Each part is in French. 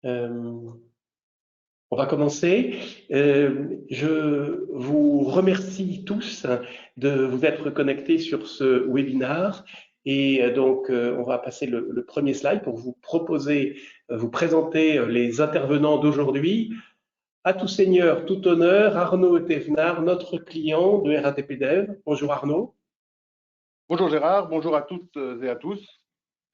Euh, on va commencer. Je vous remercie tous de vous être connectés sur ce webinaire. Et donc, on va passer le premier slide pour vous proposer, vous présenter les intervenants d'aujourd'hui. À tout seigneur, tout honneur, Arnaud Thévenard, notre client de RATP Dev. Bonjour Arnaud. Bonjour Gérard, bonjour à toutes et à tous.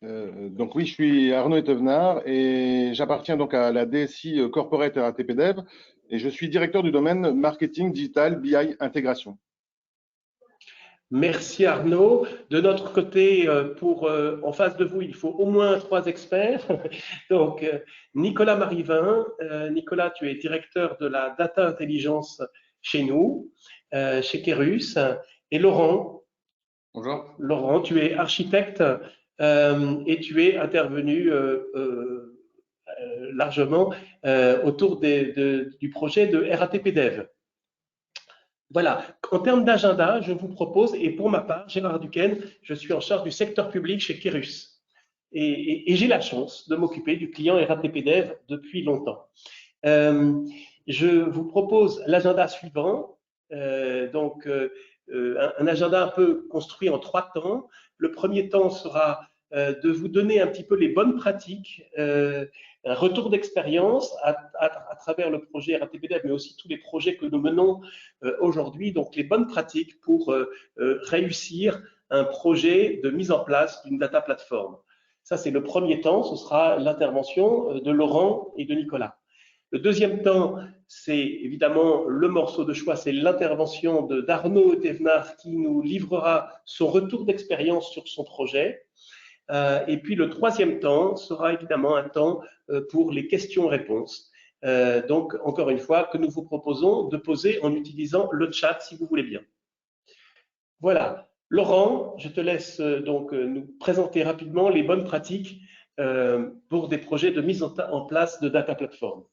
Donc oui, je suis Arnaud Thévenard et j'appartiens donc à la DSI Corporate RATP Dev et je suis directeur du domaine Marketing Digital BI Intégration. Merci Arnaud. De notre côté, en face de vous, il faut au moins 3 experts. Donc, Nicolas Marivin. Nicolas, tu es directeur de la Data Intelligence chez nous, chez Kerus. Et Laurent. Bonjour. Laurent, tu es architecte et tu es intervenu largement autour du projet de RATP Dev. Voilà, en termes d'agenda, je vous propose, et pour ma part, Gérard Duquesne, je suis en charge du secteur public chez Kerus. Et j'ai la chance de m'occuper du client RATP Dev depuis longtemps. Je vous propose l'agenda suivant, un agenda un peu construit en 3 temps. Le premier temps sera de vous donner un petit peu les bonnes pratiques, un retour d'expérience à travers le projet RATP Dev, mais aussi tous les projets que nous menons aujourd'hui, donc les bonnes pratiques pour réussir un projet de mise en place d'une data platform. Ça, c'est le premier temps, ce sera l'intervention de Laurent et de Nicolas. Le deuxième temps, c'est évidemment le morceau de choix, c'est l'intervention d'Arnaud Thévenard qui nous livrera son retour d'expérience sur son projet. Et puis le troisième temps sera évidemment un temps pour les questions-réponses. Donc, encore une fois, que nous vous proposons de poser en utilisant le chat si vous voulez bien. Voilà. Laurent, je te laisse donc nous présenter rapidement les bonnes pratiques pour des projets de mise en place de data platform.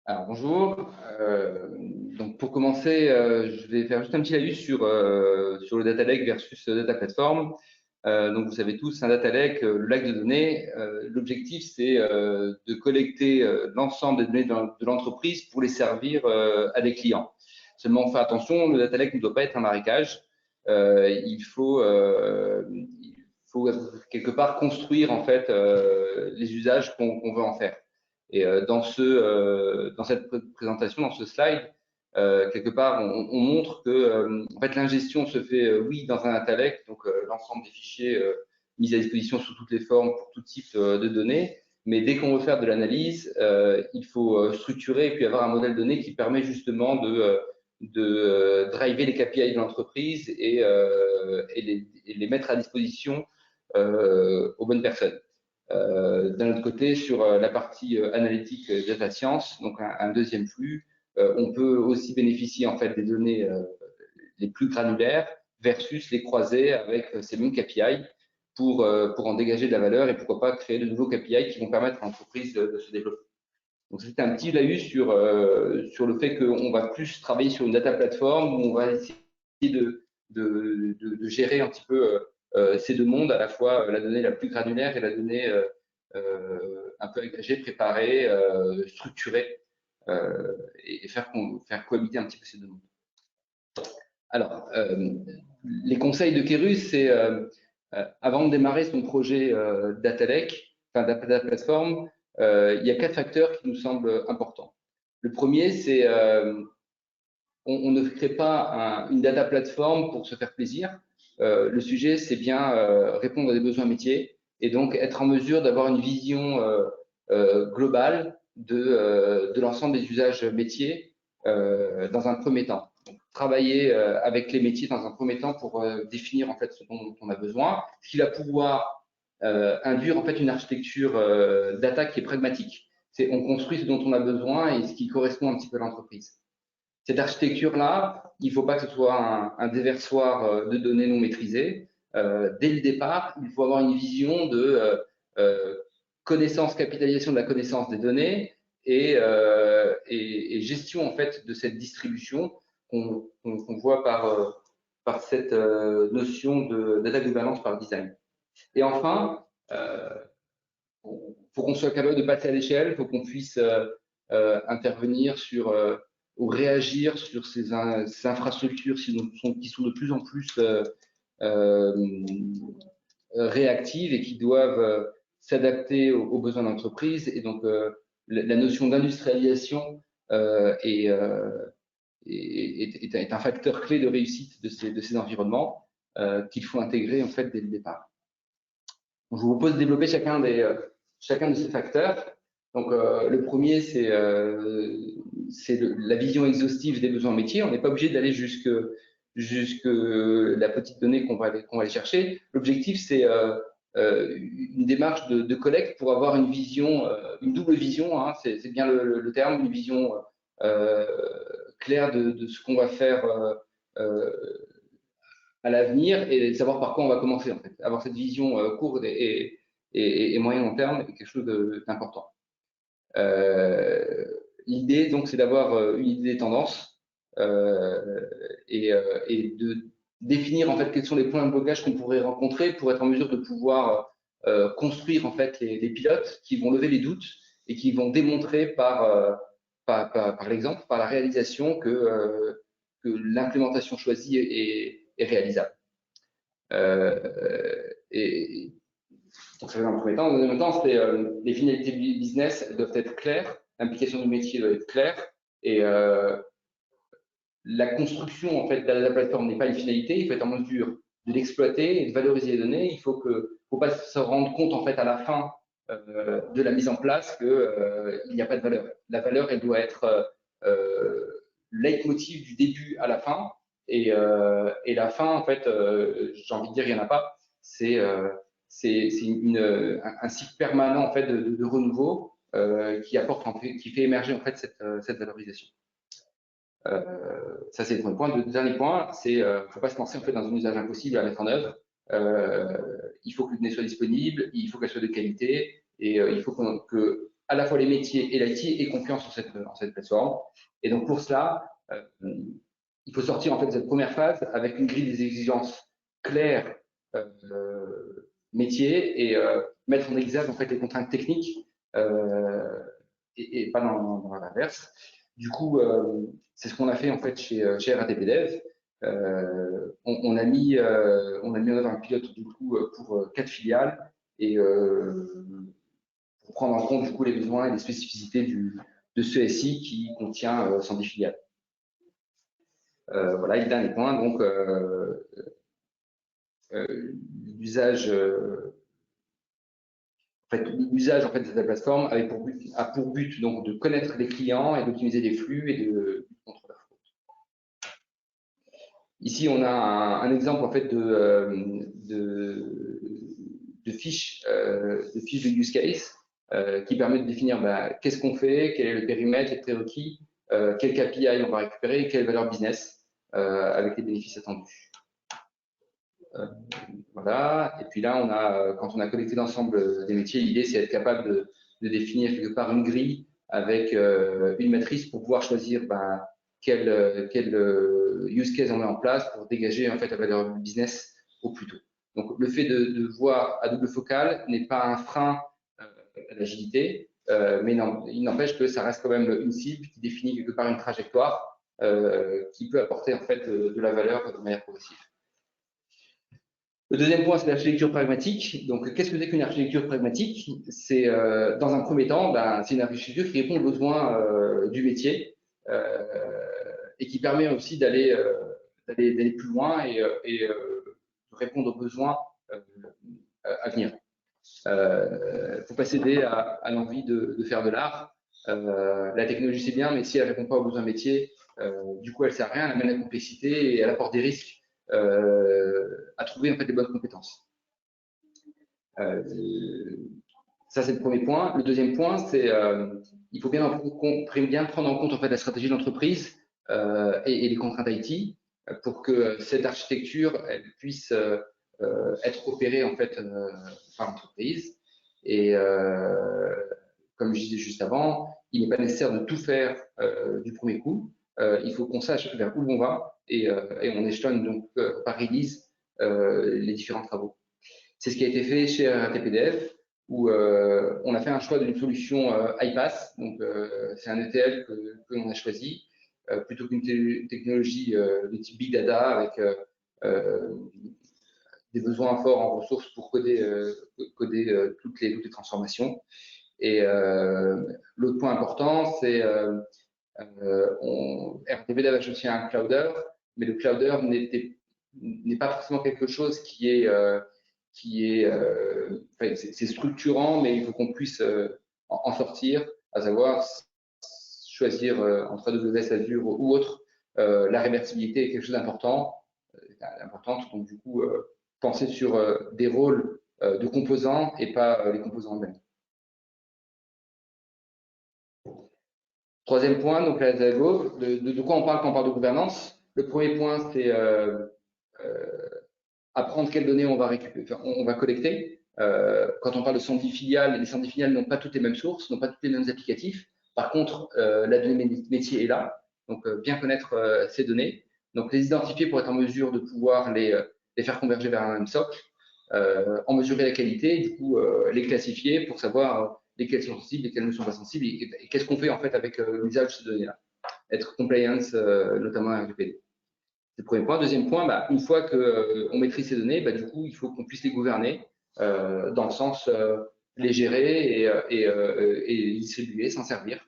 Alors bonjour. Donc pour commencer, je vais faire juste un petit laïus sur le data lake versus data platform. Donc vous savez tous, un data lake, le lac de données, l'objectif c'est de collecter l'ensemble des données de l'entreprise pour les servir à des clients. Seulement, on fait attention, le data lake ne doit pas être un marécage. Il faut quelque part construire en fait les usages qu'on veut en faire. Et dans cette présentation, dans ce slide, quelque part, on montre que en fait, l'ingestion se fait, oui, dans un data lake, donc l'ensemble des fichiers mis à disposition sous toutes les formes pour tout type de données. Mais dès qu'on veut faire de l'analyse, il faut structurer et puis avoir un modèle de données qui permet justement de driver les KPI de l'entreprise et les mettre à disposition aux bonnes personnes. D'un autre côté, sur la partie analytique data science, donc un deuxième flux, on peut aussi bénéficier en fait des données les plus granulaires versus les croiser avec ces mêmes KPI pour en dégager de la valeur et pourquoi pas créer de nouveaux KPI qui vont permettre à l'entreprise de se développer. Donc c'est un petit laïus sur le fait qu'on va plus travailler sur une data platform où on va essayer de gérer un petit peu ces deux mondes, à la fois la donnée la plus granulaire et la donnée un peu agrégée, préparée, structurée, et faire cohabiter un petit peu ces deux mondes. Alors, les conseils de Kerus, c'est avant de démarrer son projet Data Lake, enfin Data Platform, il y a 4 facteurs qui nous semblent importants. Le premier, c'est on ne crée pas une data platform pour se faire plaisir. Le sujet, c'est bien répondre à des besoins métiers et donc être en mesure d'avoir une vision globale de l'ensemble des usages métiers dans un premier temps. Donc, travailler avec les métiers dans un premier temps pour définir en fait ce dont on a besoin, ce qui va pouvoir induire en fait une architecture data qui est pragmatique. On construit ce dont on a besoin et ce qui correspond un petit peu à l'entreprise. Cette architecture-là, il ne faut pas que ce soit un déversoir de données non maîtrisées. Dès le départ, il faut avoir une vision de connaissance, capitalisation de la connaissance des données et gestion en fait de cette distribution qu'on voit par cette notion de data gouvernance par design. Et enfin, faut qu'on soit capable de passer à l'échelle, il faut qu'on puisse intervenir sur ou réagir sur ces infrastructures qui sont de plus en plus réactives et qui doivent s'adapter aux besoins d'entreprise. Et donc, la notion d'industrialisation est un facteur clé de réussite de ces environnements qu'il faut intégrer en fait dès le départ. Donc, je vous propose de développer chacun de ces facteurs. Donc, le premier, c'est la vision exhaustive des besoins métiers. On n'est pas obligé d'aller jusque la petite donnée qu'on va aller chercher. L'objectif, c'est une démarche de collecte pour avoir une vision, une double vision, hein, c'est bien le terme, une vision claire de ce qu'on va faire à l'avenir et savoir par quoi on va commencer en fait. Avoir cette vision courte et moyen long terme est quelque chose d'important. L'idée donc c'est d'avoir une idée des tendances et de définir en fait quels sont les points de blocage qu'on pourrait rencontrer pour être en mesure de pouvoir construire en fait les pilotes qui vont lever les doutes et qui vont démontrer par l'exemple, par la réalisation que l'implémentation choisie est réalisable. Et donc, ça fait un premier temps. En deuxième temps, c'est les finalités du business doivent être claires, l'implication du métier doit être claire et la construction en fait de la plateforme n'est pas une finalité. Il faut être en mesure de l'exploiter et de valoriser les données. Il faut pas se rendre compte en fait à la fin de la mise en place qu'il n'y a pas de valeur. La valeur, elle doit être leitmotiv du début à la fin. Et la fin, en fait, j'ai envie de dire, il n'y en a pas. C'est un cycle permanent en fait de renouveau qui fait émerger en fait cette valorisation. Ça c'est le premier point. Le dernier point, c'est ne faut pas se lancer en fait dans un usage impossible à mettre en œuvre. Il faut que les données soient disponibles, il faut qu'elles soient de qualité et il faut que à la fois les métiers et l'IT aient confiance en cette plateforme. Et donc pour cela, il faut sortir en fait de cette première phase avec une grille des exigences claires métiers et mettre en exergue en fait les contraintes techniques et pas dans l'inverse. Du coup, c'est ce qu'on a fait en fait chez RATPDev. On a mis en œuvre un pilote du coup pour 4 filiales et pour prendre en compte du coup les besoins et les spécificités de ce SI qui contient 110 filiales. Voilà, et le dernier point, donc l'usage l'usage en fait, de la plateforme a pour but donc de connaître les clients et d'optimiser les flux et de contre la fraude. Ici, on a un exemple en fait de fiche de use case qui permet de définir qu'est-ce qu'on fait, quel est le périmètre, les prérequis, quel KPI on va récupérer et quelle valeur business avec les bénéfices attendus. Voilà. Et puis là, quand on a collecté l'ensemble des métiers, l'idée c'est d'être capable de définir quelque part une grille avec une matrice pour pouvoir choisir quel use case on met en place pour dégager en fait la valeur business au plus tôt. Donc le fait de voir à double focale n'est pas un frein à l'agilité, mais il n'empêche que ça reste quand même une cible qui définit quelque part une trajectoire qui peut apporter en fait de la valeur de manière progressive. Le deuxième point, c'est l'architecture pragmatique. Donc, qu'est-ce que c'est qu'une architecture pragmatique? C'est, dans un premier temps, c'est une architecture qui répond aux besoins du métier et qui permet aussi d'aller plus loin et de répondre aux besoins à venir. Il ne faut pas céder à l'envie de faire de l'art. La technologie, c'est bien, mais si elle ne répond pas aux besoins métiers, du coup, elle ne sert à rien, elle amène la complexité et elle apporte des risques à trouver en fait les bonnes compétences. Ça c'est le premier point. Le deuxième point, c'est il faut bien prendre en compte en fait la stratégie de l'entreprise et les contraintes IT pour que cette architecture elle puisse être opérée en fait par l'entreprise. Et comme je disais juste avant, il n'est pas nécessaire de tout faire du premier coup. Il faut qu'on sache vers où on va et on échelonne donc par release les différents travaux. C'est ce qui a été fait chez RATPDev où on a fait un choix d'une solution iPaaS. Donc, c'est un ETL que l'on a choisi, plutôt qu'une technologie de type Big Data avec des besoins forts en ressources pour coder toutes les transformations. Et l'autre point important, c'est RATP Dev a choisi un clouder, mais le clouder n'est pas forcément quelque chose qui est c'est structurant, mais il faut qu'on puisse en sortir, à savoir choisir entre AWS, Azure ou autre. La réversibilité est quelque chose d'important, donc du coup, penser sur des rôles de composants et pas les composants eux-mêmes. Troisième point, donc là, de quoi on parle quand on parle de gouvernance? Le premier point, c'est apprendre quelles données on va récupérer, on va collecter. Quand on parle de 110 filiales, les 110 filiales n'ont pas toutes les mêmes sources, n'ont pas tous les mêmes applicatifs. Par contre, la donnée métier est là, donc bien connaître ces données. Donc les identifier pour être en mesure de pouvoir les faire converger vers un même socle, en mesurer la qualité, du coup les classifier pour savoir lesquelles sont sensibles, lesquelles ne sont pas sensibles, et qu'est-ce qu'on fait en fait avec l'usage de ces données-là. Être compliance, notamment RGPD. C'est le premier point. Deuxième point, une fois qu'on maîtrise ces données, du coup, il faut qu'on puisse les gouverner dans le sens les gérer et les distribuer, s'en servir.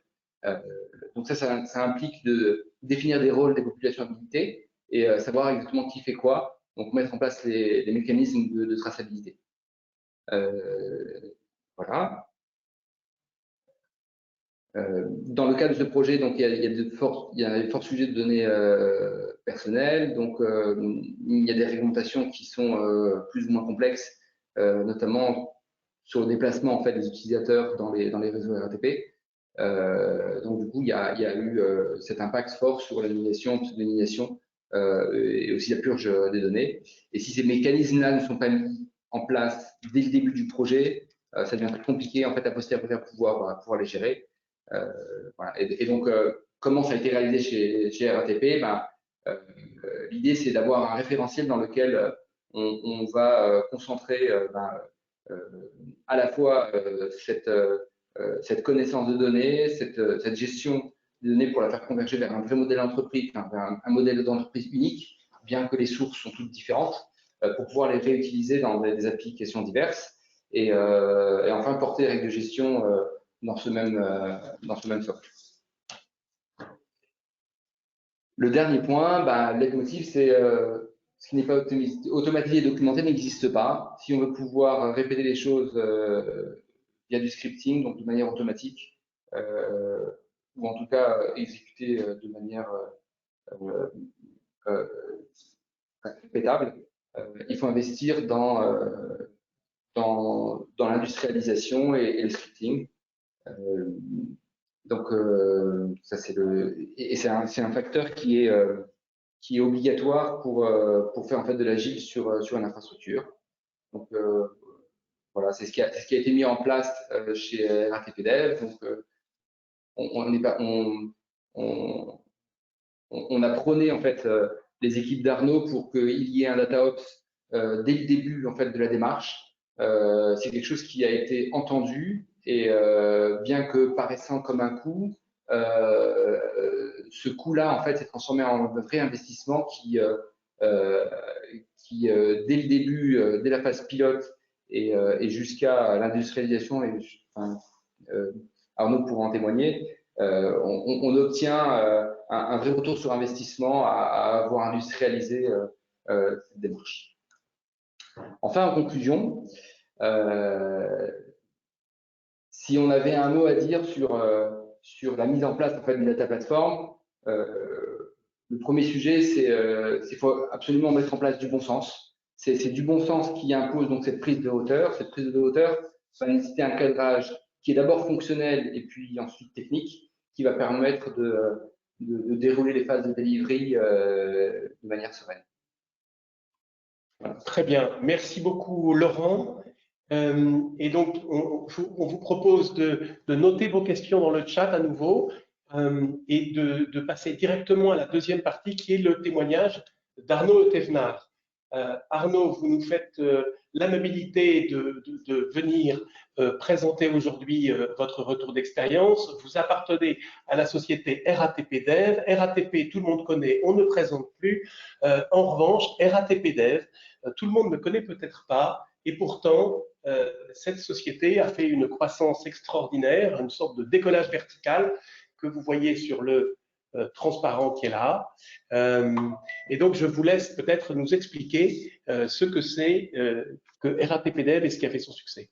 Donc ça implique de définir des rôles des populations habilitées et savoir exactement qui fait quoi, donc mettre en place les mécanismes de traçabilité. Voilà. Dans le cadre de ce projet, donc, il y a des forts sujets de données personnelles, donc il y a des réglementations qui sont plus ou moins complexes, notamment sur le déplacement en fait, des utilisateurs dans les réseaux RATP. Donc du coup, il y a eu cet impact fort sur l'anonymisation, pseudonymisation et aussi la purge des données. Et si ces mécanismes-là ne sont pas mis en place dès le début du projet, ça devient très compliqué en fait à posteriori pour pouvoir les gérer. Voilà. Et donc, comment ça a été réalisé chez RATP? L'idée, c'est d'avoir un référentiel dans lequel on va concentrer à la fois cette connaissance de données, cette gestion des données pour la faire converger vers un vrai modèle d'entreprise, vers un modèle d'entreprise unique, bien que les sources sont toutes différentes, pour pouvoir les réutiliser dans des applications diverses. Et enfin, porter les règles de gestion dans ce même socle. Le dernier point, le leitmotiv, c'est ce qui n'est pas automatisé et documenté n'existe pas. Si on veut pouvoir répéter les choses via du scripting, donc de manière automatique, ou en tout cas exécuter de manière répétable, il faut investir dans l'industrialisation et le scripting. Donc, ça c'est un facteur qui est obligatoire pour faire en fait de l'agile sur une infrastructure. Donc voilà, c'est ce qui a été mis en place chez RATP Dev. Donc on a prôné en fait les équipes d'Arnaud pour qu'il y ait un DataOps dès le début en fait de la démarche. C'est quelque chose qui a été entendu et bien que paraissant comme un coût, ce coût-là en fait s'est transformé en un vrai investissement qui dès le début, dès la phase pilote et jusqu'à l'industrialisation, Arnaud pourra en témoigner, on obtient un vrai retour sur investissement à avoir industrialisé cette démarche. Enfin, en conclusion, si on avait un mot à dire sur la mise en place en fait, d'une data platform, le premier sujet, c'est qu'il faut absolument mettre en place du bon sens. C'est du bon sens qui impose donc cette prise de hauteur. Cette prise de hauteur va nécessiter un cadrage qui est d'abord fonctionnel et puis ensuite technique, qui va permettre de dérouler les phases de delivery de manière sereine. Voilà. Très bien. Merci beaucoup, Laurent. Et donc, on vous propose de noter vos questions dans le chat à nouveau et de passer directement à la deuxième partie qui est le témoignage d'Arnaud Thévenard. Arnaud, vous nous faites l'amabilité de venir présenter aujourd'hui votre retour d'expérience. Vous appartenez à la société RATP Dev. RATP, tout le monde connaît, on ne présente plus. En revanche, RATP Dev, tout le monde ne connaît peut-être pas. Et pourtant, cette société a fait une croissance extraordinaire, une sorte de décollage vertical que vous voyez sur le transparent qui est là. Et donc, je vous laisse peut-être nous expliquer ce que c'est que RATP Dev et ce qui a fait son succès.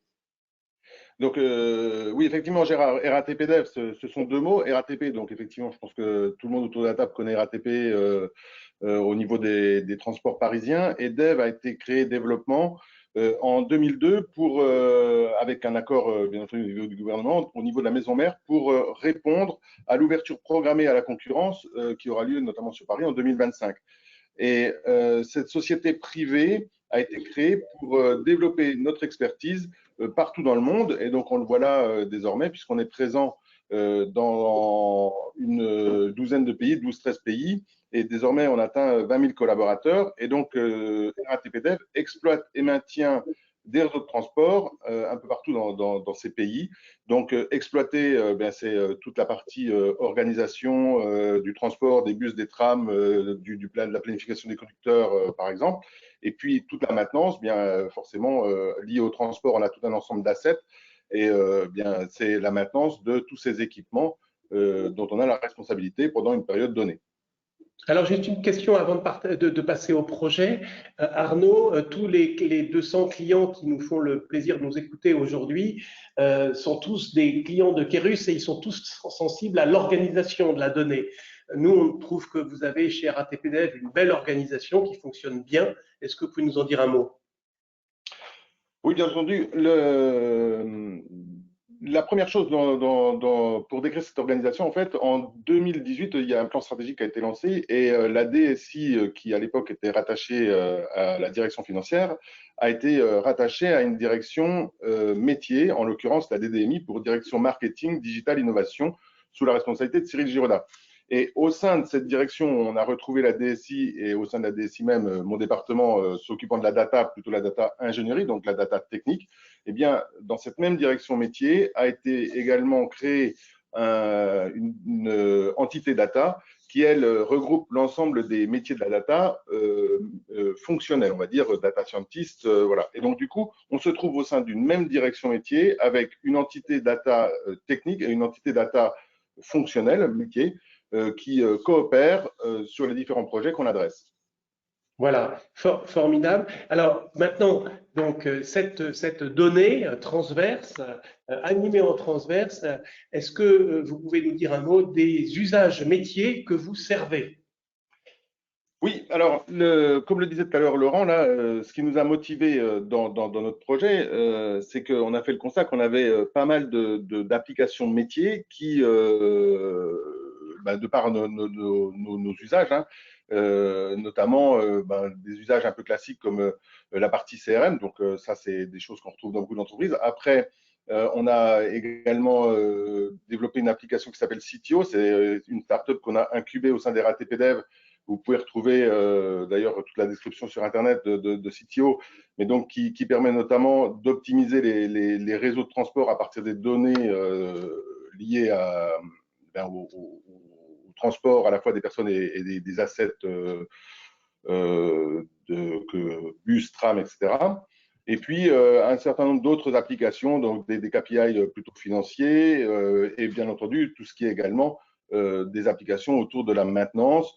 Donc, oui, effectivement, Gérard, RATP Dev, ce sont deux mots. RATP, donc effectivement, je pense que tout le monde autour de la table connaît RATP au niveau des transports parisiens. Et Dev a été créé développement en 2002 pour, avec un accord, bien entendu, au niveau du gouvernement, au niveau de la maison mère, pour répondre à l'ouverture programmée à la concurrence qui aura lieu notamment sur Paris en 2025. Et cette société privée a été créée pour développer notre expertise partout dans le monde. Et donc, on le voit là désormais, puisqu'on est présent dans une douzaine de pays, 12-13 pays. Et désormais, on atteint 20 000 collaborateurs. Et donc, RATP Dev exploite et maintient des réseaux de transport un peu partout dans ces pays. Donc, exploiter, c'est toute la partie organisation du transport, des bus, des trams, de la planification des conducteurs, par exemple. Et puis, toute la maintenance, bien forcément, liée au transport, on a tout un ensemble d'assets. Et bien, c'est la maintenance de tous ces équipements dont on a la responsabilité pendant une période donnée. Alors, juste une question avant de passer au projet. Arnaud, tous les 200 clients qui nous font le plaisir de nous écouter aujourd'hui sont tous des clients de Kerus et ils sont tous sensibles à l'organisation de la donnée. Nous, on trouve que vous avez chez RATP Dev une belle organisation qui fonctionne bien. Est-ce que vous pouvez nous en dire un mot? Oui, bien entendu. La première chose pour décrire cette organisation, en fait, en 2018, il y a un plan stratégique qui a été lancé et la DSI, qui à l'époque était rattachée à la direction financière, a été rattachée à une direction métier, en l'occurrence la DDMI pour direction marketing, digital, innovation, sous la responsabilité de Cyril Giraudat. Et au sein de cette direction, on a retrouvé la DSI et au sein de la DSI même, mon département s'occupant de la data, plutôt la data ingénierie, donc la data technique. Eh bien, dans cette même direction métier a été également créée une entité data qui, elle, regroupe l'ensemble des métiers de la data fonctionnels, on va dire data scientist, voilà. Et donc, du coup, on se trouve au sein d'une même direction métier avec une entité data technique et une entité data fonctionnelle, métier, qui coopèrent sur les différents projets qu'on adresse. Voilà, formidable. Alors maintenant, donc cette donnée transverse, animée en transverse, est-ce que vous pouvez nous dire un mot des usages métiers que vous servez? Oui, alors, comme le disait tout à l'heure Laurent, là, ce qui nous a motivés dans notre projet, c'est qu'on a fait le constat qu'on avait pas mal d'applications métiers qui, de par nos usages, hein, notamment des usages un peu classiques comme la partie CRM, donc ça, c'est des choses qu'on retrouve dans beaucoup d'entreprises. Après, on a également développé une application qui s'appelle CTO, c'est une startup qu'on a incubée au sein des RATP Dev. Vous pouvez retrouver d'ailleurs toute la description sur Internet de CTO, mais donc qui permet notamment d'optimiser les réseaux de transport à partir des données liées au transport à la fois des personnes et des assets bus, tram, etc. Et puis, un certain nombre d'autres applications, donc des KPI plutôt financiers et bien entendu, tout ce qui est également des applications autour de la maintenance.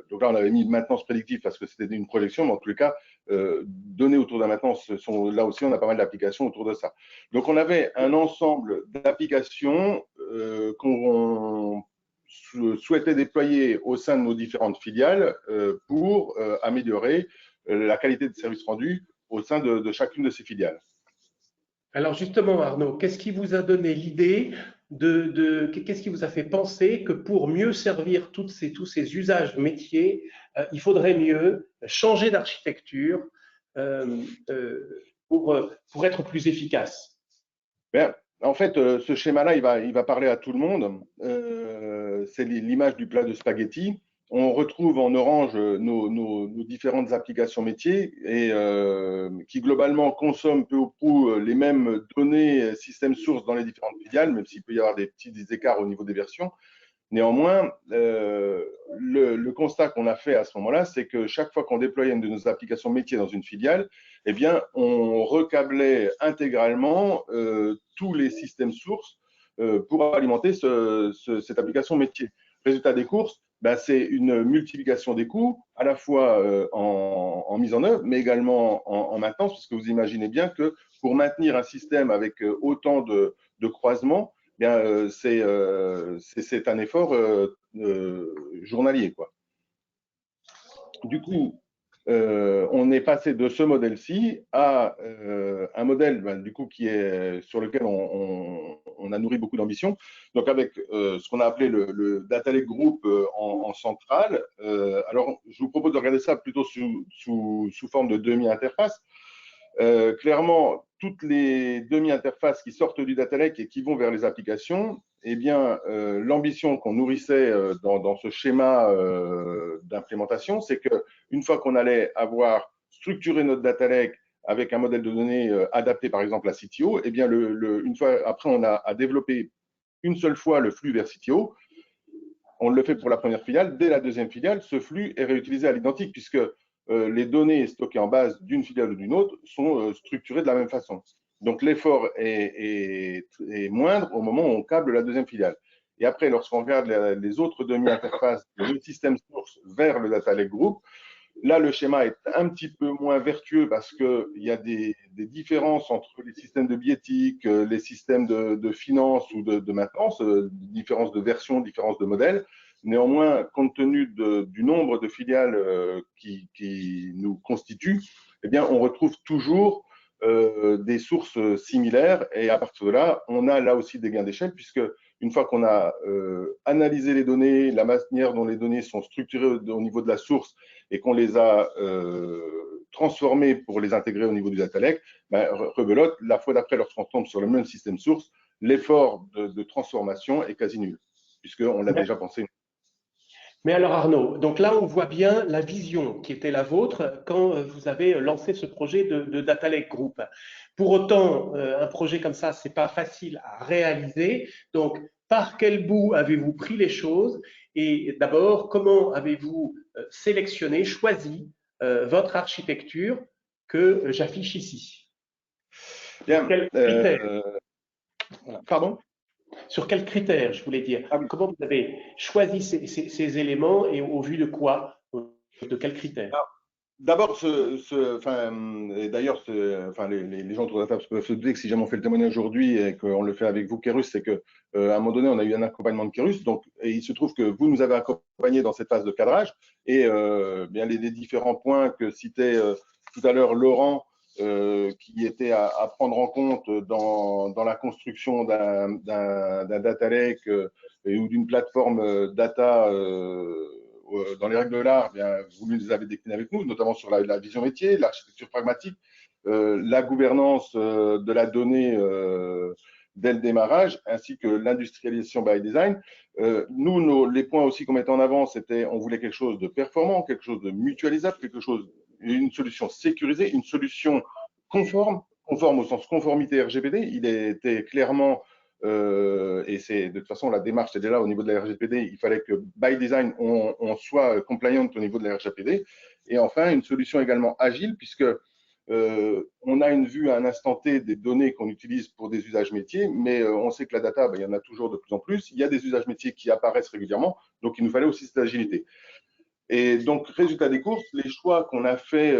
Donc là, on avait mis maintenance prédictive parce que c'était une projection, mais en tous les cas, données autour de la maintenance, là aussi, on a pas mal d'applications autour de ça. Donc, on avait un ensemble d'applications qu'on souhaitait déployer au sein de nos différentes filiales pour améliorer la qualité de service rendu au sein de chacune de ces filiales. Alors justement, Arnaud, qu'est-ce qui vous a donné l'idée qu'est-ce qui vous a fait penser que pour mieux servir tous ces usages métiers, il faudrait mieux changer d'architecture pour être plus efficace? Bien, en fait, ce schéma-là, il va parler à tout le monde. C'est l'image du plat de spaghetti. on retrouve en orange nos différentes applications métiers et qui globalement consomment peu ou prou les mêmes données système source dans les différentes filiales, même s'il peut y avoir des petits écarts au niveau des versions. Néanmoins, le constat qu'on a fait à ce moment-là, c'est que chaque fois qu'on déployait une de nos applications métiers dans une filiale, eh bien, on recablait intégralement tous les systèmes sources pour alimenter cette application métier. Résultat des courses, ben, c'est une multiplication des coûts, à la fois en mise en œuvre, mais également en maintenance, parce que vous imaginez bien que pour maintenir un système avec autant de croisements, c'est un effort journalier, quoi. Du coup, on est passé de ce modèle-ci à un modèle du coup, sur lequel on a nourri beaucoup d'ambition. Donc, avec ce qu'on a appelé le Data Lake Group en centrale. Alors, je vous propose de regarder ça plutôt sous forme de demi-interface. Clairement, toutes les demi-interfaces qui sortent du Data Lake et qui vont vers les applications, eh bien, l'ambition qu'on nourrissait dans ce schéma d'implémentation, c'est qu'une fois qu'on allait avoir structuré notre Data Lake avec un modèle de données adapté, par exemple, à CTO, eh bien, une fois après, on a développé une seule fois le flux vers CTO. On le fait pour la première filiale. Dès la deuxième filiale, ce flux est réutilisé à l'identique, puisque les données stockées en base d'une filiale ou d'une autre sont structurées de la même façon. Donc, l'effort est moindre au moment où on câble la deuxième filiale. Et après, lorsqu'on regarde les autres demi-interfaces du système source vers le Data Lake Group, là, le schéma est un petit peu moins vertueux parce qu'il y a des différences entre les systèmes de billettique, les systèmes de finance ou de maintenance, différences de version, différences de modèles. Néanmoins, compte tenu du nombre de filiales qui nous constituent, eh bien, on retrouve toujours des sources similaires. Et à partir de là, on a là aussi des gains d'échelle, puisque une fois qu'on a analysé les données, la manière dont les données sont structurées au niveau de la source et qu'on les a transformées pour les intégrer au niveau du Data Lake, ben, rebelote, la fois d'après, lorsqu'on tombe sur le même système source, l'effort de transformation est quasi nul, puisqu'on l'a déjà pensé. Mais alors Arnaud, donc là on voit bien la vision qui était la vôtre quand vous avez lancé ce projet de Data Lake Group. Pour autant, un projet comme ça, c'est pas facile à réaliser. Donc, par quel bout avez-vous pris les choses? Et d'abord, comment avez-vous sélectionné, choisi votre architecture que j'affiche ici? Bien, Quels critères? pardon? Sur quels critères, je voulais dire? Ah oui. Comment vous avez choisi ces éléments et au vu de quoi? De quels critères? D'abord, et d'ailleurs, les gens autour de la table peuvent se douter que si jamais on fait le témoignage aujourd'hui et qu'on le fait avec vous, Kérus, c'est qu'à un moment donné, on a eu un accompagnement de Kérus. Donc, et il se trouve que vous nous avez accompagnés dans cette phase de cadrage et bien les différents points que citait tout à l'heure Laurent, qui étaient à prendre en compte dans la construction d'un data lake ou d'une plateforme data dans les règles de l'art, vous les avez déclinés avec nous, notamment sur la vision métier, l'architecture pragmatique, la gouvernance de la donnée dès le démarrage, ainsi que l'industrialisation by design. Nous, les points aussi qu'on mettait en avant, c'était on voulait quelque chose de performant, quelque chose de mutualisable, une solution sécurisée, une solution conforme au sens conformité RGPD. Il était clairement et c'est de toute façon la démarche était là au niveau de la RGPD. Il fallait que by design on soit compliant au niveau de la RGPD. Et enfin une solution également agile, puisque on a une vue à un instant T des données qu'on utilise pour des usages métiers, mais on sait que la data, il y en a toujours de plus en plus. Il y a des usages métiers qui apparaissent régulièrement, donc il nous fallait aussi cette agilité. Et donc, résultat des courses, les choix qu'on a fait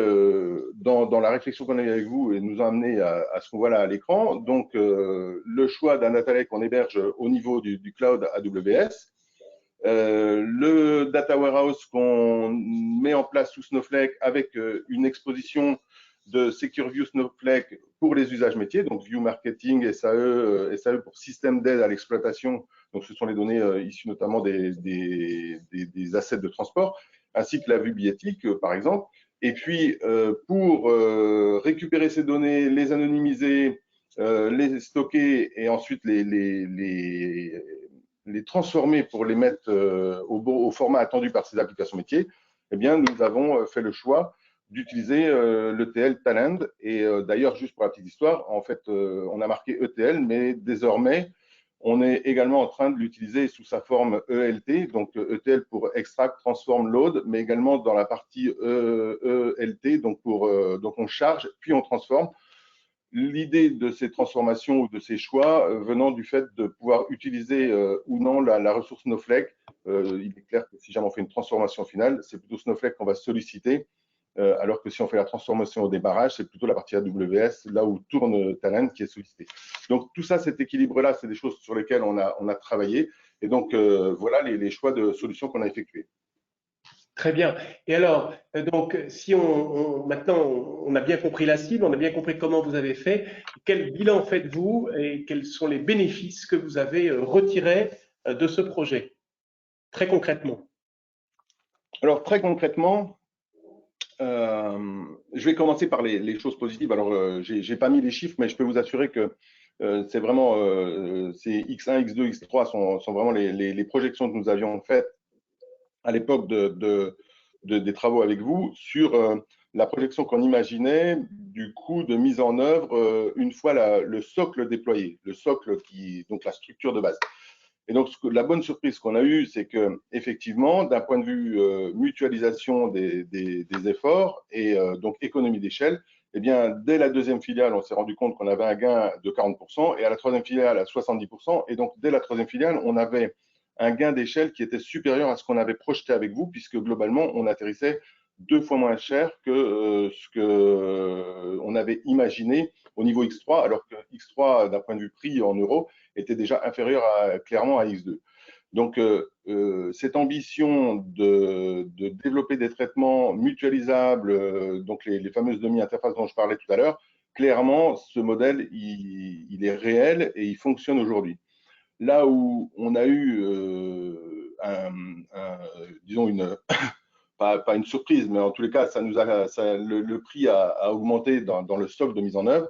dans la réflexion qu'on a eu avec vous et nous ont amené à ce qu'on voit là à l'écran. Donc, le choix d'un data lake qu'on héberge au niveau du cloud AWS, le data warehouse qu'on met en place sous Snowflake avec une exposition de Secure View Snowflake pour les usages métiers, donc View Marketing, SAE pour système d'aide à l'exploitation. Donc, ce sont les données issues notamment des assets de transport, ainsi que la vue billettique, par exemple. Et puis, pour récupérer ces données, les anonymiser, les stocker et ensuite les les transformer pour les mettre au format attendu par ces applications métiers, eh bien, nous avons fait le choix d'utiliser l'ETL Talend. Et d'ailleurs, juste pour la petite histoire, en fait, on a marqué ETL, mais désormais, on est également en train de l'utiliser sous sa forme ELT, donc ETL pour Extract, Transform, Load, mais également dans la partie ELT, donc on charge, puis on transforme. L'idée de ces transformations ou de ces choix venant du fait de pouvoir utiliser ou non la ressource Snowflake. Il est clair que si jamais on fait une transformation finale, c'est plutôt Snowflake qu'on va solliciter, alors que si on fait la transformation au démarrage, c'est plutôt la partie AWS, là où tourne Talend, qui est sollicité. Donc tout ça, cet équilibre-là, c'est des choses sur lesquelles on a travaillé. Et donc voilà les choix de solutions qu'on a effectués. Très bien. Et alors, donc, si maintenant on a bien compris la cible, on a bien compris comment vous avez fait, quel bilan faites-vous et quels sont les bénéfices que vous avez retirés de ce projet, très concrètement? Alors, très concrètement, je vais commencer par les choses positives. Alors, je n'ai pas mis les chiffres, mais je peux vous assurer que c'est vraiment ces X1, X2, X3 sont vraiment les projections que nous avions faites à l'époque des travaux avec vous sur la projection qu'on imaginait du coût de mise en œuvre une fois le socle déployé, le socle donc la structure de base. Et donc, la bonne surprise qu'on a eue, c'est que effectivement, d'un point de vue mutualisation des efforts et donc économie d'échelle, eh bien, dès la deuxième filiale, on s'est rendu compte qu'on avait un gain de 40% et à la troisième filiale à 70%. Et donc, dès la troisième filiale, on avait un gain d'échelle qui était supérieur à ce qu'on avait projeté avec vous, puisque globalement, on atterrissait 2 fois moins cher que ce qu'on avait imaginé au niveau X3, alors que X3, d'un point de vue prix en euros, était déjà inférieur clairement à X2. Donc, cette ambition de développer des traitements mutualisables, donc les fameuses demi-interfaces dont je parlais tout à l'heure, clairement, ce modèle, il est réel et il fonctionne aujourd'hui. Là où on a eu, disons, pas une surprise, mais en tous les cas, le prix a augmenté dans le socle de mise en œuvre.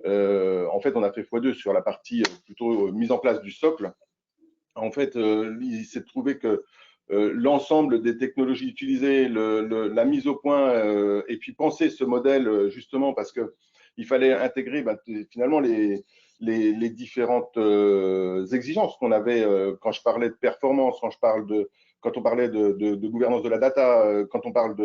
En fait, on a fait x2 sur la partie plutôt mise en place du socle. En fait, il s'est trouvé que l'ensemble des technologies utilisées, la mise au point, et puis penser ce modèle justement parce qu'il fallait intégrer finalement les différentes exigences qu'on avait quand je parlais de performance, quand on parlait de gouvernance de la data, quand on parle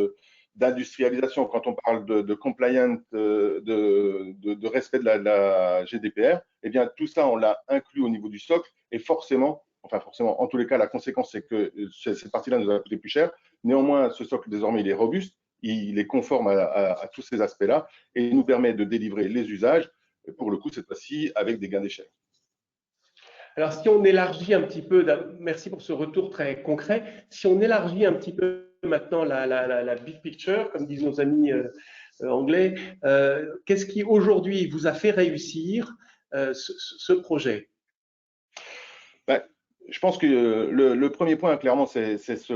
d'industrialisation, quand on parle de compliance, de respect de la GDPR, eh bien tout ça, on l'a inclus au niveau du socle et forcément, en tous les cas, la conséquence, c'est que cette partie-là nous a coûté plus cher. Néanmoins, ce socle, désormais, il est robuste, il est conforme à tous ces aspects-là et il nous permet de délivrer les usages, pour le coup, cette fois-ci, avec des gains d'échelle. Alors, si on élargit un petit peu, merci pour ce retour très concret, si on élargit un petit peu maintenant la big picture, comme disent nos amis anglais, qu'est-ce qui aujourd'hui vous a fait réussir ce projet? Je pense que le premier point, clairement, c'est cette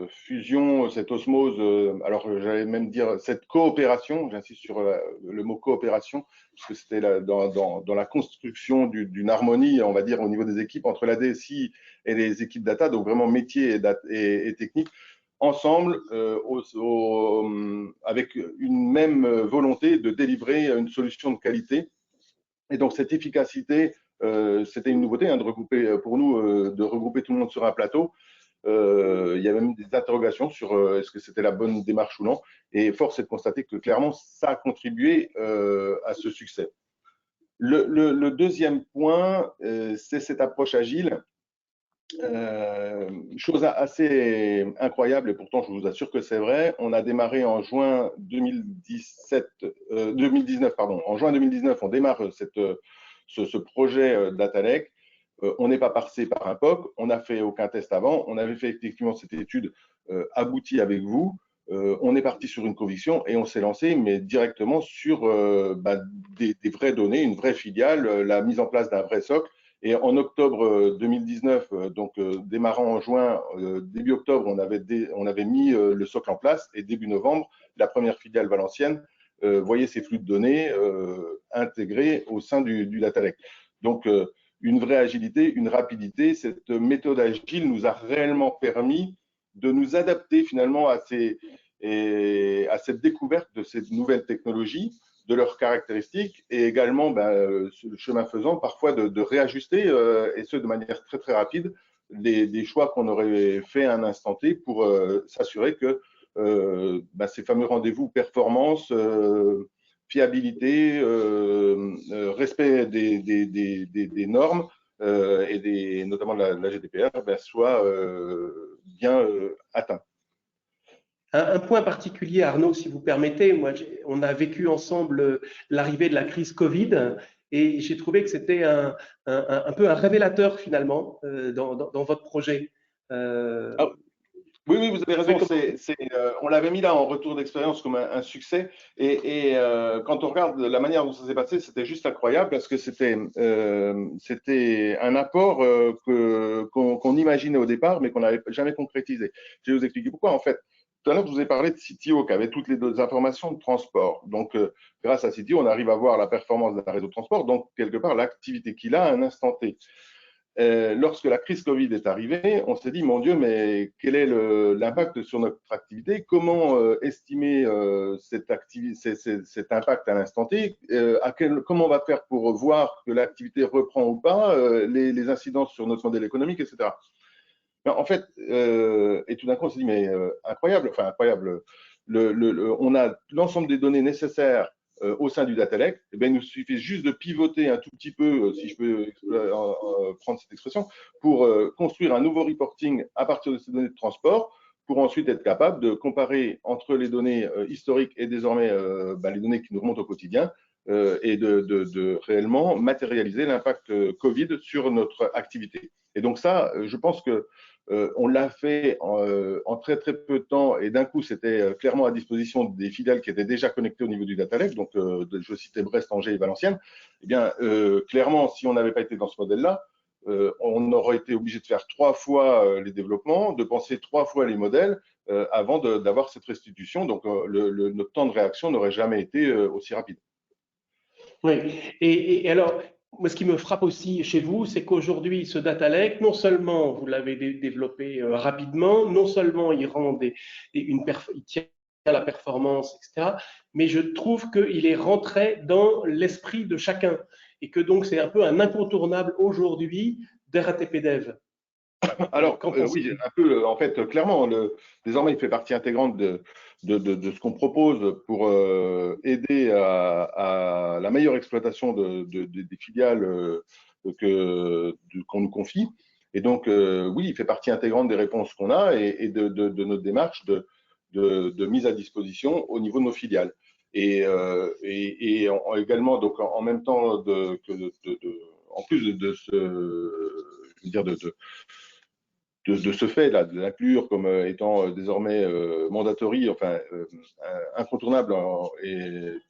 fusion, cette osmose, alors j'allais même dire cette coopération, j'insiste sur le mot coopération, parce que c'était dans la construction d'une harmonie, on va dire, au niveau des équipes, entre la DSI et les équipes data, donc vraiment métier et technique, ensemble, avec une même volonté de délivrer une solution de qualité. Et donc, cette efficacité, c'était une nouveauté de regrouper, pour nous, de regrouper tout le monde sur un plateau. Il y avait même des interrogations sur est-ce que c'était la bonne démarche ou non. Et force est de constater que clairement, ça a contribué à ce succès. Le deuxième point, c'est cette approche agile. Chose assez incroyable, et pourtant je vous assure que c'est vrai. On a démarré en juin 2019, pardon. En juin 2019, on démarre ce projet Data Lake. On n'est pas passé par un POC, on n'a fait aucun test avant, on avait fait effectivement cette étude aboutie avec vous. On est parti sur une conviction et on s'est lancé, mais directement sur des vraies données, une vraie filiale, la mise en place d'un vrai socle. Et en octobre 2019, donc démarrant en juin, début octobre, on avait mis le socle en place et début novembre, la première filiale valencienne voyait ces flux de données intégrés au sein du Data Lake. Donc, une vraie agilité, une rapidité. Cette méthode agile nous a réellement permis de nous adapter finalement à cette découverte de ces nouvelles technologies, de leurs caractéristiques, et également, le chemin faisant, parfois de réajuster, et ce de manière très très rapide, des choix qu'on aurait fait à un instant T pour s'assurer que ces fameux rendez-vous performance, fiabilité, respect des normes et notamment de la GDPR soient bien atteints. Un point particulier, Arnaud, si vous permettez, on a vécu ensemble l'arrivée de la crise Covid et j'ai trouvé que c'était un peu un révélateur finalement dans votre projet. Oui, vous avez raison. On l'avait mis là en retour d'expérience comme un succès. Et quand on regarde la manière dont ça s'est passé, c'était juste incroyable parce que c'était un apport qu'on imaginait au départ, mais qu'on n'avait jamais concrétisé. Je vais vous expliquer pourquoi. En fait, tout à l'heure, je vous ai parlé de CTO qui avait toutes les informations de transport. Donc, grâce à CTO, on arrive à voir la performance d'un réseau de transport, donc quelque part l'activité qu'il a à un instant T. Lorsque la crise Covid est arrivée, on s'est dit, mon Dieu, mais quel est l'impact sur notre activité? Comment estimer cet impact à l'instant T? Comment on va faire pour voir que l'activité reprend ou pas, les incidences sur notre modèle économique, etc. Mais en fait, et tout d'un coup, on s'est dit, mais incroyable, on a l'ensemble des données nécessaires au sein du data lake. Il nous suffit juste de pivoter un tout petit peu, si je peux prendre cette expression, pour construire un nouveau reporting à partir de ces données de transport, pour ensuite être capable de comparer entre les données historiques et désormais les données qui nous remontent au quotidien et de réellement matérialiser l'impact Covid sur notre activité. Et donc ça, je pense que on l'a fait en très très peu de temps et d'un coup c'était clairement à disposition des filiales qui étaient déjà connectées au niveau du data lake, donc je citais Brest, Angers et Valenciennes. Eh bien clairement, si on n'avait pas été dans ce modèle-là, on aurait été obligé de faire 3 fois les développements, de penser 3 fois les modèles avant d'avoir cette restitution. Donc notre temps de réaction n'aurait jamais été aussi rapide. Oui, et alors, moi, ce qui me frappe aussi chez vous, c'est qu'aujourd'hui, ce data lake, non seulement vous l'avez développé rapidement, non seulement il rend il tient à la performance, etc., mais je trouve qu'il est rentré dans l'esprit de chacun et que donc c'est un peu un incontournable aujourd'hui d'RATP Dev. Alors, oui, un peu, en fait, clairement, désormais, il fait partie intégrante de ce qu'on propose pour aider à la meilleure exploitation des filiales qu'on nous confie. Et donc, oui, il fait partie intégrante des réponses qu'on a et de notre démarche de mise à disposition au niveau de nos filiales. Et également, donc, en même temps, en plus de ce fait-là, de l'inclure comme étant désormais mandatory, enfin incontournable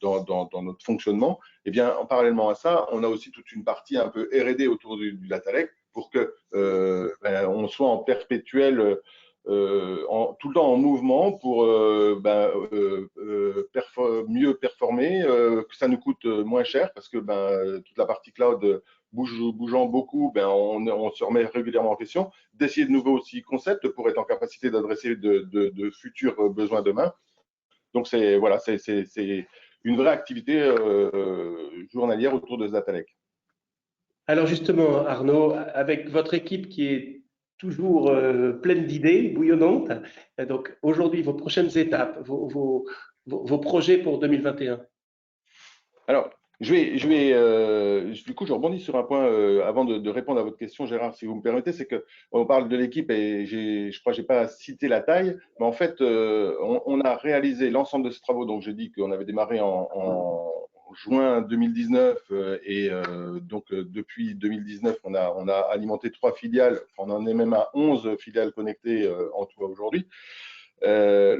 dans notre fonctionnement, eh bien, en parallèlement à ça, on a aussi toute une partie un peu R&D autour du data lake pour que on soit en perpétuel, tout le temps en mouvement pour mieux performer, que ça nous coûte moins cher parce que toute la partie cloud bougeant beaucoup, on se remet régulièrement en question, d'essayer de nouveaux aussi concepts pour être en capacité d'adresser de futurs besoins demain. Donc, c'est une vraie activité journalière autour de data lake. Alors justement, Arnaud, avec votre équipe qui est toujours pleine d'idées, bouillonnante, donc aujourd'hui, vos prochaines étapes, vos projets pour 2021? Alors, du coup, je rebondis sur un point avant de répondre à votre question, Gérard, si vous me permettez, c'est qu'on parle de l'équipe et je crois que je n'ai pas cité la taille, mais en fait, on a réalisé l'ensemble de ces travaux. Donc, je dis qu'on avait démarré en juin 2019 et donc depuis 2019, on a alimenté 3 filiales, on en est même à 11 filiales connectées en tout aujourd'hui. Et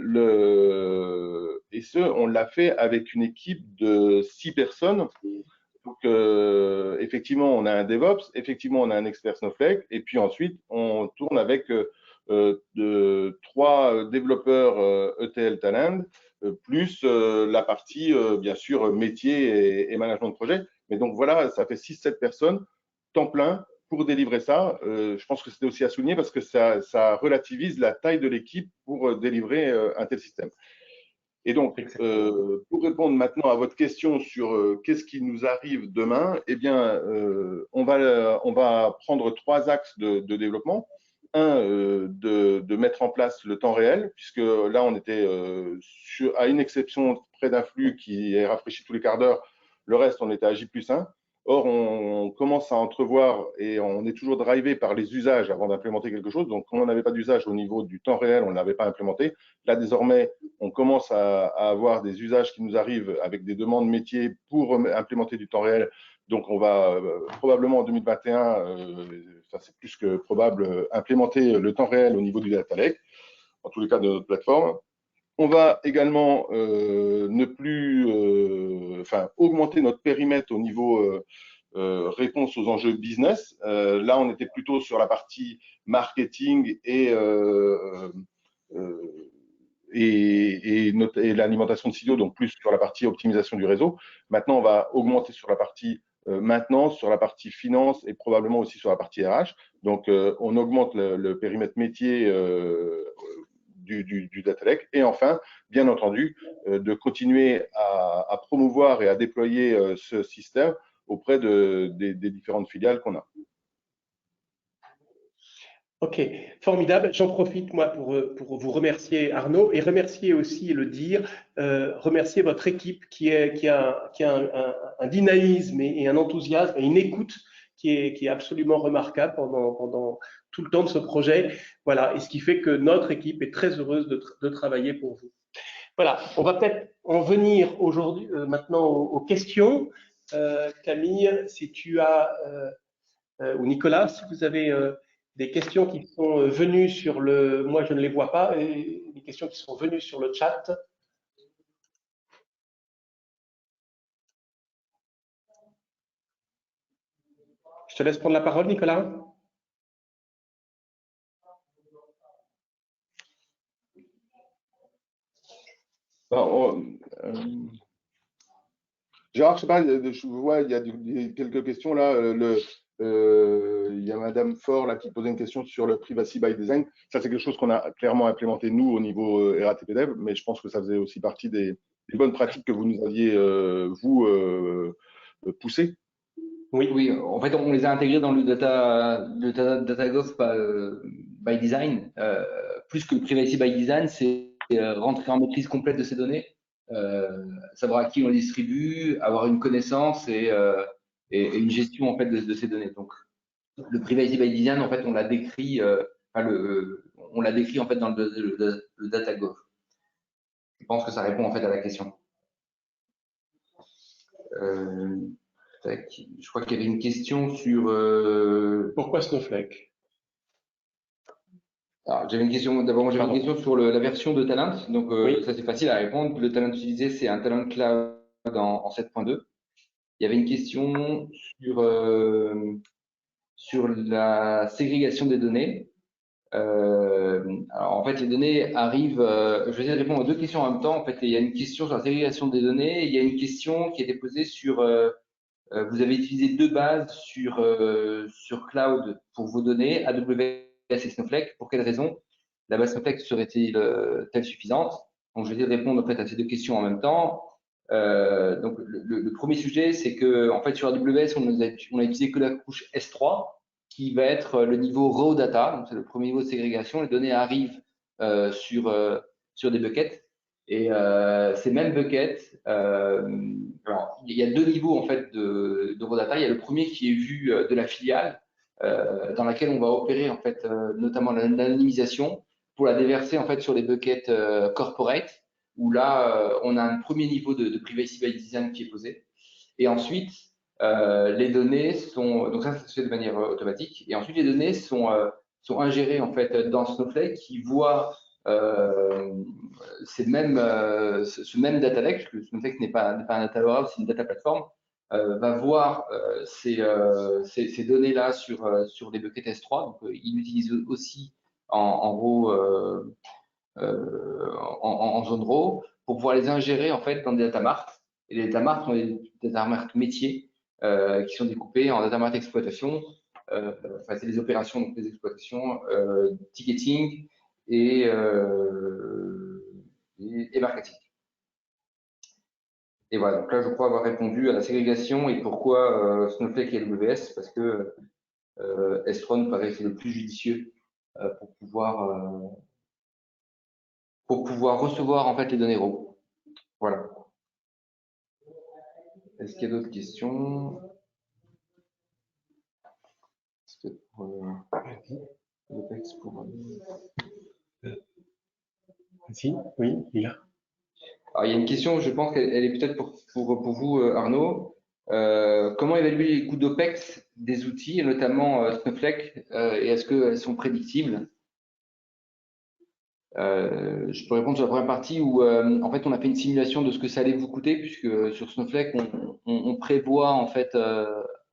on l'a fait avec une équipe de 6 personnes. Donc, effectivement, on a un DevOps, effectivement, on a un expert Snowflake, et puis ensuite, on tourne avec 3 développeurs ETL Talent, plus la partie, bien sûr, métier et management de projet. Mais donc, voilà, ça fait 6-7 personnes temps plein pour délivrer ça. Je pense que c'était aussi à souligner parce que ça relativise la taille de l'équipe pour délivrer un tel système. Et donc, pour répondre maintenant à votre question sur qu'est-ce qui nous arrive demain, eh bien, on va prendre 3 axes de développement. Un, de mettre en place le temps réel, puisque là, on était à une exception près d'un flux qui est rafraîchi tous les quarts d'heure. Le reste, on était à J+1. Or, on commence à entrevoir et on est toujours drivé par les usages avant d'implémenter quelque chose. Donc, quand on n'avait pas d'usage au niveau du temps réel, on ne l'avait pas implémenté. Là, désormais, on commence à avoir des usages qui nous arrivent avec des demandes métiers pour implémenter du temps réel. Donc, on va probablement en 2021, ça c'est plus que probable, implémenter le temps réel au niveau du data lake, en tous les cas de notre plateforme. On va également augmenter notre périmètre au niveau réponse aux enjeux business. Là, on était plutôt sur la partie marketing et l'alimentation de Cydio, donc plus sur la partie optimisation du réseau. Maintenant, on va augmenter sur la partie maintenance, sur la partie finance et probablement aussi sur la partie RH. Donc, on augmente le périmètre métier du data lake. Et enfin, bien entendu, de continuer à promouvoir et à déployer ce système auprès des différentes filiales qu'on a. Ok, formidable. J'en profite, moi, pour vous remercier, Arnaud, et remercier aussi, remercier votre équipe qui a un dynamisme et un enthousiasme et une écoute qui est absolument remarquable pendant tout le temps de ce projet. Voilà, et ce qui fait que notre équipe est très heureuse de travailler pour vous. Voilà, on va peut-être en venir aujourd'hui, maintenant aux questions. Camille, si tu as, ou Nicolas, si vous avez des questions qui sont venues sur le… Moi, je ne les vois pas, et des questions qui sont venues sur le chat. Je te laisse prendre la parole, Nicolas. Gérard, je sais pas, je vois, il y a quelques questions là. Il y a Madame Faure là, qui posait une question sur le Privacy by Design. Ça, c'est quelque chose qu'on a clairement implémenté nous au niveau RATP Dev, mais je pense que ça faisait aussi partie des bonnes pratiques que vous nous aviez, poussées. Oui, en fait, on les a intégrés dans le DataGov by Design. Plus que le Privacy by Design, c'est rentrer en maîtrise complète de ces données, savoir à qui on les distribue, avoir une connaissance et une gestion en fait de ces données. Donc, le Privacy by Design, en fait, on l'a décrit, on l'a décrit en fait dans le DataGov. Je pense que ça répond en fait à la question. Je crois qu'il y avait une question sur… Pourquoi Snowflake? J'avais une question, d'abord, j'avais une question sur la version de Talent. Donc, oui. Ça, c'est facile à répondre. Le Talent utilisé, c'est un Talent Cloud en 7.2. Il y avait une question sur la ségrégation des données. Alors, en fait, les données arrivent… je vais essayer de répondre aux 2 questions en même temps. En fait, il y a une question sur la ségrégation des données. Et il y a une question qui a été posée sur… vous avez utilisé 2 bases sur Cloud pour vos données, AWS et Snowflake. Pour quelle raison? La base Snowflake serait-elle suffisante? Donc, je vais essayer de répondre en fait à ces 2 questions en même temps. Donc, le premier sujet, c'est que en fait sur AWS, on a utilisé que la couche S3, qui va être le niveau raw data. Donc, c'est le premier niveau de ségrégation. Les données arrivent sur des buckets. Et ces mêmes buckets, alors, il y a 2 niveaux en fait de raw data. Il y a le premier qui est vu de la filiale, dans laquelle on va opérer en fait notamment l'anonymisation pour la déverser en fait sur les buckets corporate, où là on a un premier niveau de privacy by design qui est posé. Et ensuite, les données sont… Donc ça se fait de manière automatique. Et ensuite, les données sont ingérées en fait dans Snowflake qui voit ce même data lake, parce que Snowflake n'est pas un data warehouse, c'est une data platform, va voir ces données-là sur les buckets S3. Donc, il utilise aussi en RAW, en zone RAW, pour pouvoir les ingérer en fait dans des data marts. Et les data marts sont des data marts métiers qui sont découpées en data mart exploitation. Enfin, c'est les opérations, donc les exploitations, ticketing et marketing. Et voilà, donc là, je crois avoir répondu à la ségrégation et pourquoi Snowflake et AWS, parce que S3 nous paraît le plus judicieux pour pouvoir recevoir en fait les données raw. Voilà. Est-ce qu'il y a d'autres questions? Si, oui, il y a. Alors, il y a une question, je pense qu'elle est peut-être pour vous, Arnaud. Comment évaluer les coûts d'OPEX des outils, et notamment Snowflake, et est-ce qu'elles sont prédictibles? Je peux répondre sur la première partie où en fait on a fait une simulation de ce que ça allait vous coûter, puisque sur Snowflake on prévoit en fait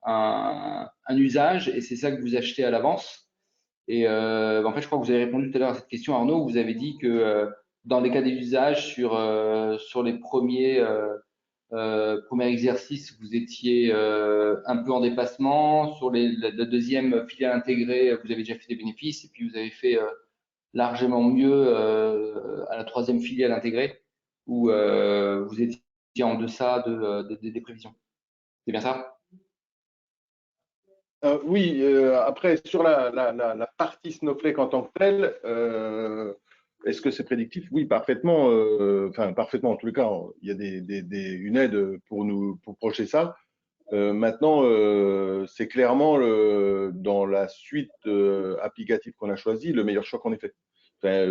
un usage et c'est ça que vous achetez à l'avance. Et en fait je crois que vous avez répondu tout à l'heure à cette question, Arnaud, où vous avez dit que dans les cas des usages sur les premiers exercices vous étiez un peu en dépassement, sur la deuxième filiale intégrée vous avez déjà fait des bénéfices et puis vous avez fait largement mieux à la troisième filiale intégrée où vous étiez en deçà des prévisions. C'est bien ça? Oui, après, sur la partie Snowflake en tant que telle, est-ce que c'est prédictif? Oui, parfaitement. Enfin, parfaitement. En tous les cas, il y a une aide pour projeter ça. Maintenant, c'est clairement dans la suite applicative qu'on a choisie le meilleur choix qu'on ait fait. Enfin,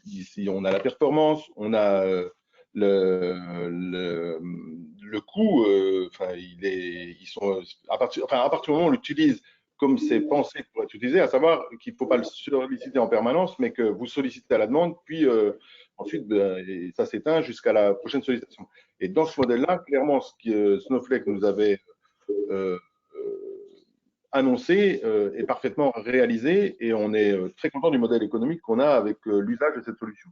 ici, on a la performance, on a le coût. Enfin, à partir du moment où on l'utilise comme c'est pensé pour être utilisé, à savoir qu'il ne faut pas le solliciter en permanence, mais que vous sollicitez à la demande, puis ensuite, et ça s'éteint jusqu'à la prochaine sollicitation. Et dans ce modèle-là, clairement, ce que Snowflake nous avait annoncé est parfaitement réalisé et on est très content du modèle économique qu'on a avec l'usage de cette solution.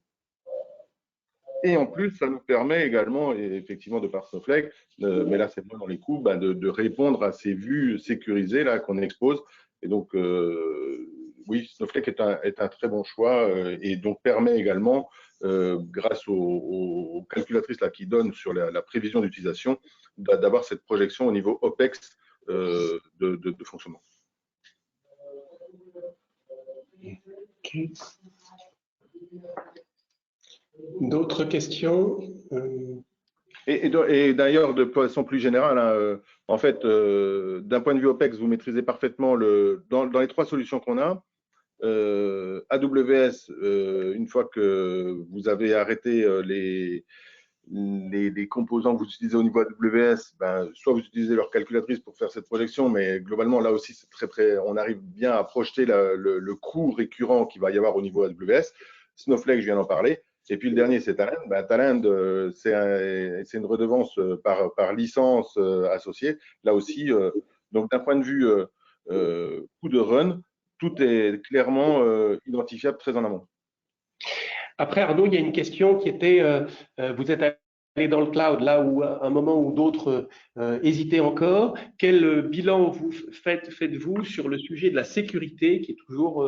Et en plus, ça nous permet également, et effectivement de par Snowflake, mais là c'est moins dans les coûts, de répondre à ces vues sécurisées là qu'on expose. Et donc, oui, Snowflake est un très bon choix et donc permet également, grâce aux calculatrices là, qui donnent sur la prévision d'utilisation, d'avoir cette projection au niveau OPEX de fonctionnement. Okay. D'autres questions? Et d'ailleurs, de façon plus générale, hein, en fait, d'un point de vue OPEX, vous maîtrisez parfaitement dans les trois solutions qu'on a. AWS, une fois que vous avez arrêté les composants que vous utilisez au niveau AWS, soit vous utilisez leur calculatrice pour faire cette projection, mais globalement, là aussi, on arrive bien à projeter le coût récurrent qu'il va y avoir au niveau AWS. Snowflake, je viens d'en parler. Et puis le dernier, c'est Talend. Talend, c'est une redevance par licence associée. Là aussi, donc d'un point de vue coût de run, tout est clairement identifiable très en amont. Après, Arnaud, il y a une question qui était, vous êtes allé dans le cloud, là où à un moment où d'autres hésitaient encore. Quel bilan faites-vous sur le sujet de la sécurité, qui est toujours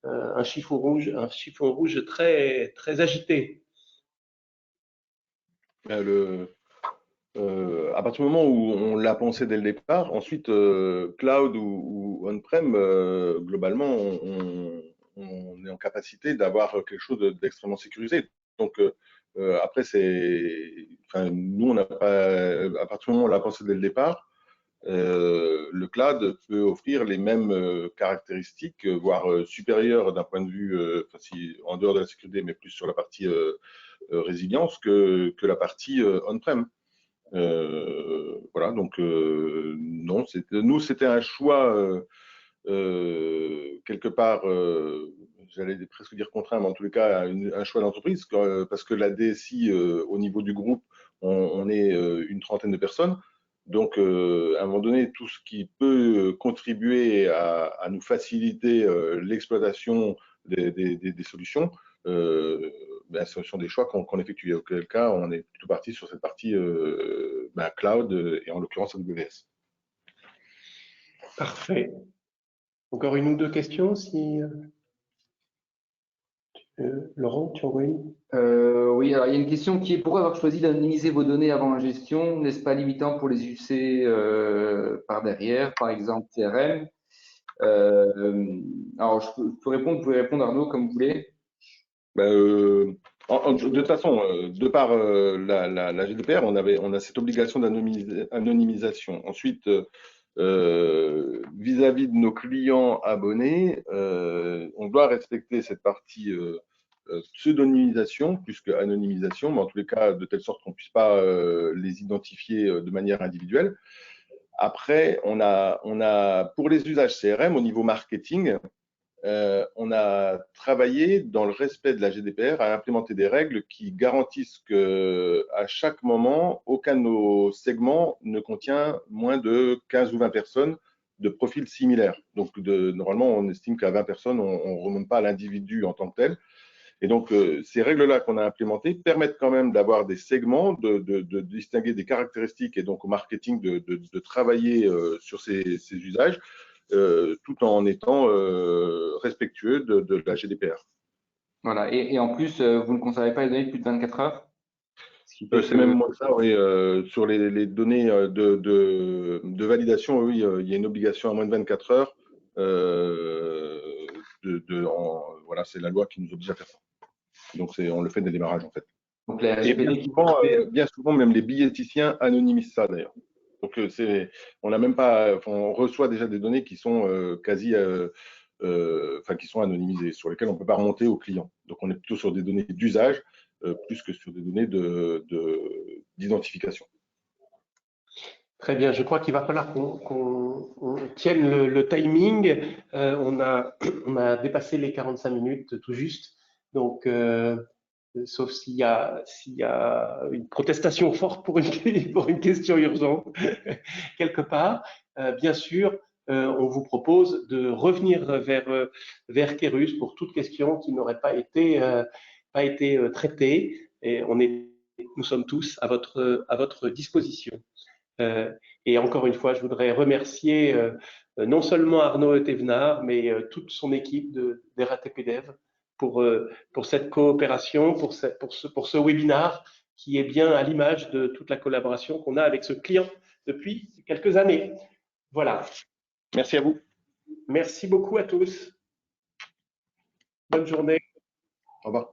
un chiffon rouge très, très agité? À partir du moment où on l'a pensé dès le départ, ensuite, cloud ou on-prem, globalement, on est en capacité d'avoir quelque chose d'extrêmement sécurisé. Donc, après, nous, on n'a pas, à partir du moment où on l'a pensé dès le départ, le cloud peut offrir les mêmes caractéristiques, voire supérieures d'un point de vue, en dehors de la sécurité, mais plus sur la partie résilience que la partie on-prem. Voilà, donc non, nous, c'était un choix quelque part, j'allais presque dire contraint, mais en tous les cas, un choix d'entreprise, parce que la DSI, au niveau du groupe, on est une trentaine de personnes. Donc, à un moment donné, tout ce qui peut contribuer à nous faciliter l'exploitation des solutions, ce sont des choix qu'on effectue. Auquel cas, on est plutôt parti sur cette partie cloud et en l'occurrence AWS. Parfait. Encore une ou deux questions, si Laurent, tu envoies une? Oui, alors il y a une question qui est pourquoi avoir choisi d'anonymiser vos données avant la gestion? N'est-ce pas limitant pour les UC par derrière, par exemple CRM? Alors je peux répondre, vous pouvez répondre Arnaud comme vous voulez. De toute façon, de par la GDPR, on a cette obligation d'anonymisation. Ensuite, vis-à-vis de nos clients abonnés, on doit respecter cette partie pseudonymisation plus que anonymisation, mais en tous les cas, de telle sorte qu'on ne puisse pas les identifier de manière individuelle. Après, on a pour les usages CRM au niveau marketing, on a travaillé dans le respect de la GDPR à implémenter des règles qui garantissent que à chaque moment, aucun de nos segments ne contient moins de 15 ou 20 personnes de profils similaires. Donc, normalement, on estime qu'à 20 personnes, on ne remonte pas à l'individu en tant que tel. Et donc, ces règles-là qu'on a implémentées permettent quand même d'avoir des segments, de distinguer des caractéristiques et donc au marketing de travailler sur ces usages. Tout en étant respectueux de la GDPR. Voilà, et en plus, vous ne conservez pas les données de plus de 24 heures? C'est même moins que ça, oui. Sur les données de validation, oui, il y a une obligation à moins de 24 heures. Voilà, c'est la loi qui nous oblige à faire ça. Donc, on le fait dès le démarrage, en fait. Donc, les RGPD bien souvent, même les billeticiens anonymisent ça, d'ailleurs. Donc, on n'a même pas, on reçoit déjà des données qui sont qui sont anonymisées, sur lesquelles on ne peut pas remonter aux clients. Donc, on est plutôt sur des données d'usage plus que sur des données d'identification. Très bien, je crois qu'il va falloir qu'on tienne le timing. On a dépassé les 45 minutes tout juste. Donc, sauf s'il y a une protestation forte pour une question urgente quelque part. Bien sûr, on vous propose de revenir vers Kerus pour toute question qui n'aurait pas été traitée. Et nous sommes tous à votre disposition. Et encore une fois, je voudrais remercier non seulement Arnaud Thévenard, mais toute son équipe de RATP-Dev pour cette coopération, pour ce webinar qui est bien à l'image de toute la collaboration qu'on a avec ce client depuis quelques années. Voilà. Merci à vous. Merci beaucoup à tous. Bonne journée. Au revoir.